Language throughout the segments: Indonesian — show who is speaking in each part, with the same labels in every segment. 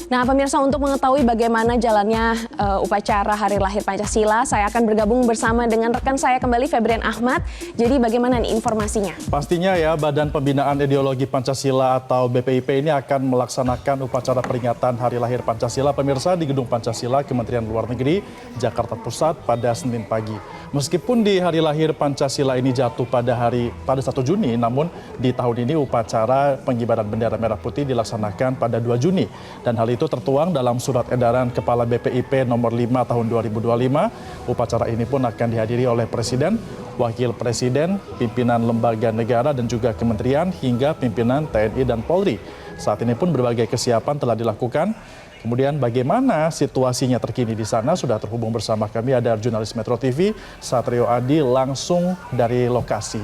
Speaker 1: Nah, pemirsa, untuk mengetahui bagaimana jalannya upacara Hari Lahir Pancasila, saya akan bergabung bersama dengan rekan saya kembali, Febrian Ahmad. Jadi bagaimana nih informasinya?
Speaker 2: Pastinya ya, Badan Pembinaan Ideologi Pancasila atau BPIP ini akan melaksanakan upacara peringatan Hari Lahir Pancasila, pemirsa, di Gedung Pancasila, Kementerian Luar Negeri, Jakarta Pusat pada Senin pagi. Meskipun di Hari Lahir Pancasila ini jatuh pada 1 Juni, namun di tahun ini upacara pengibaran bendera merah putih dilaksanakan pada 2 Juni. Dan hal itu tertuang dalam surat edaran Kepala BPIP nomor 5 tahun 2025. Upacara ini pun akan dihadiri oleh Presiden, Wakil Presiden, pimpinan lembaga negara dan juga kementerian hingga pimpinan TNI dan Polri. Saat ini pun berbagai kesiapan telah dilakukan. Kemudian bagaimana situasinya terkini di sana? Sudah terhubung bersama kami ada jurnalis Metro TV, Satrio Adi, langsung dari lokasi.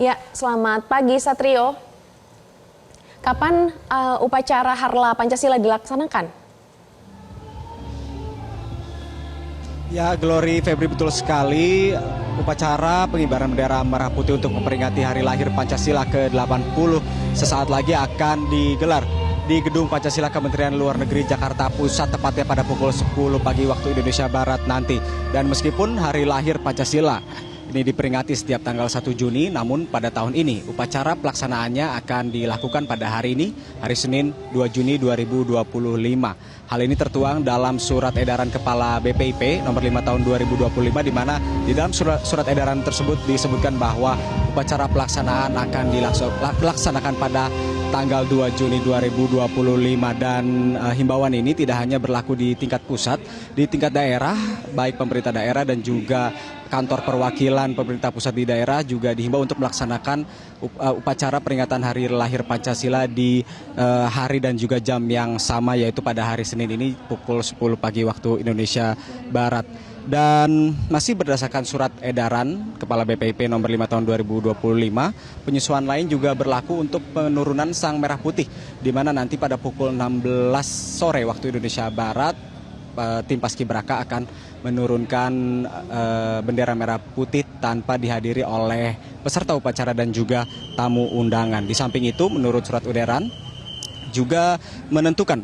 Speaker 1: Ya, selamat pagi Satrio. Kapan upacara Harla Pancasila dilaksanakan?
Speaker 3: Ya, Glory, Febri, betul sekali. Upacara pengibaran bendera merah putih untuk memperingati Hari Lahir Pancasila ke-80 sesaat lagi akan digelar di Gedung Pancasila Kementerian Luar Negeri Jakarta Pusat, tepatnya pada pukul 10 pagi waktu Indonesia Barat nanti. Dan meskipun Hari Lahir Pancasila ini diperingati setiap tanggal 1 Juni, namun pada tahun ini upacara pelaksanaannya akan dilakukan pada hari ini, hari Senin 2 Juni 2025. Hal ini tertuang dalam surat edaran Kepala BPIP nomor 5 tahun 2025, di mana di dalam surat edaran tersebut disebutkan bahwa upacara pelaksanaan akan dilaksanakan pada tanggal 2 Juni 2025. Dan himbauan ini tidak hanya berlaku di tingkat pusat, di tingkat daerah, baik pemerintah daerah dan juga kantor perwakilan pemerintah pusat di daerah juga dihimbau untuk melaksanakan upacara peringatan Hari Lahir Pancasila di hari dan juga jam yang sama, yaitu pada hari Senin ini pukul 10 pagi waktu Indonesia Barat. Dan masih berdasarkan surat edaran Kepala BPIP nomor 5 tahun 2025, penyesuaian lain juga berlaku untuk penurunan sang merah putih, di mana nanti pada pukul 16 sore waktu Indonesia Barat, tim Paskibraka akan menurunkan bendera merah putih tanpa dihadiri oleh peserta upacara dan juga tamu undangan. Di samping itu, menurut surat edaran juga menentukan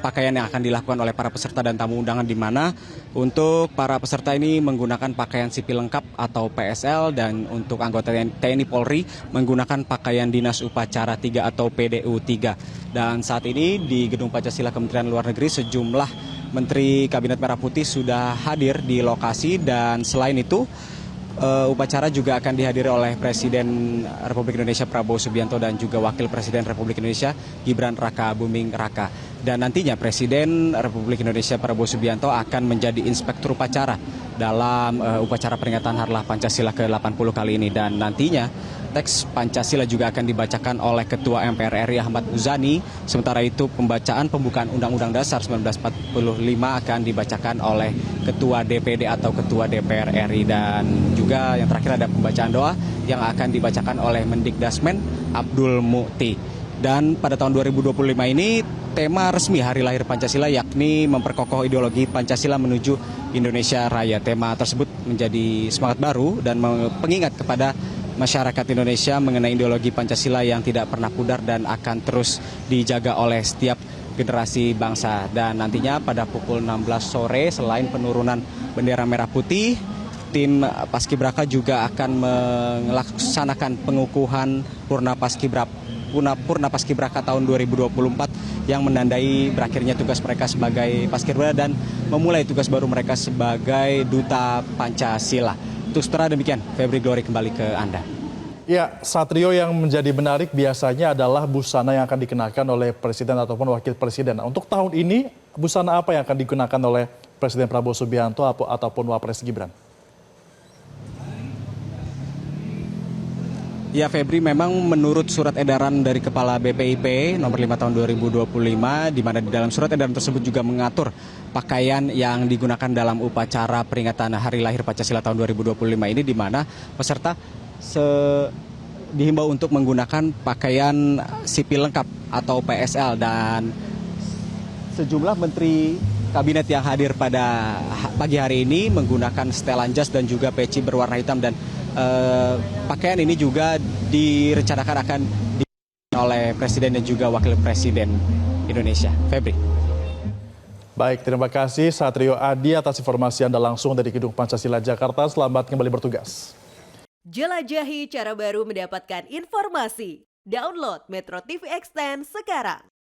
Speaker 3: pakaian yang akan dilakukan oleh para peserta dan tamu undangan, di mana untuk para peserta ini menggunakan pakaian sipil lengkap atau PSL, dan untuk anggota TNI Polri menggunakan pakaian dinas upacara 3 atau PDU 3. Dan saat ini di Gedung Pancasila Kementerian Luar Negeri sejumlah Menteri Kabinet Merah Putih sudah hadir di lokasi, dan selain itu upacara juga akan dihadiri oleh Presiden Republik Indonesia Prabowo Subianto dan juga Wakil Presiden Republik Indonesia Gibran Raka Buming Raka. Dan nantinya Presiden Republik Indonesia Prabowo Subianto akan menjadi inspektur upacara dalam upacara peringatan Hari Lahir Pancasila ke-80 kali ini. Dan nantinya teks Pancasila juga akan dibacakan oleh Ketua MPR RI Ahmad Muzani. Sementara itu pembacaan pembukaan Undang-Undang Dasar 1945 akan dibacakan oleh Ketua DPD atau Ketua DPR RI. Dan juga yang terakhir ada pembacaan doa yang akan dibacakan oleh Mendikdasmen Abdul Mukti. Dan pada tahun 2025 ini tema resmi Hari Lahir Pancasila yakni memperkokoh ideologi Pancasila menuju Indonesia Raya. Tema tersebut menjadi semangat baru dan pengingat kepada masyarakat Indonesia mengenai ideologi Pancasila yang tidak pernah pudar dan akan terus dijaga oleh setiap generasi bangsa. Dan nantinya pada pukul 16 sore, selain penurunan bendera merah putih, tim Paskibraka juga akan melaksanakan pengukuhan Purna Paskibraka tahun 2024 yang menandai berakhirnya tugas mereka sebagai Paskibraka dan memulai tugas baru mereka sebagai Duta Pancasila. Untuk setelah demikian, Febri, Glory, kembali ke Anda.
Speaker 2: Ya, Satrio, yang menjadi menarik biasanya adalah busana yang akan dikenakan oleh Presiden ataupun Wakil Presiden. Nah, untuk tahun ini, busana apa yang akan digunakan oleh Presiden Prabowo Subianto ataupun Wapres Gibran?
Speaker 3: Ya, Febri, memang menurut surat edaran dari Kepala BPIP nomor 5 tahun 2025, di mana di dalam surat edaran tersebut juga mengatur pakaian yang digunakan dalam upacara peringatan Hari Lahir Pancasila tahun 2025 ini, di mana peserta dihimbau untuk menggunakan pakaian sipil lengkap atau PSL. Dan sejumlah menteri kabinet yang hadir pada pagi hari ini menggunakan setelan jas dan juga peci berwarna hitam, dan pakaian ini juga direncanakan akan oleh Presiden dan juga Wakil Presiden Indonesia. Febri.
Speaker 2: Baik, terima kasih Satrio Adi atas informasi Anda langsung dari Gedung Pancasila Jakarta. Selamat kembali bertugas.
Speaker 4: Jelajahi cara baru mendapatkan informasi. Download Metro TV Extend sekarang.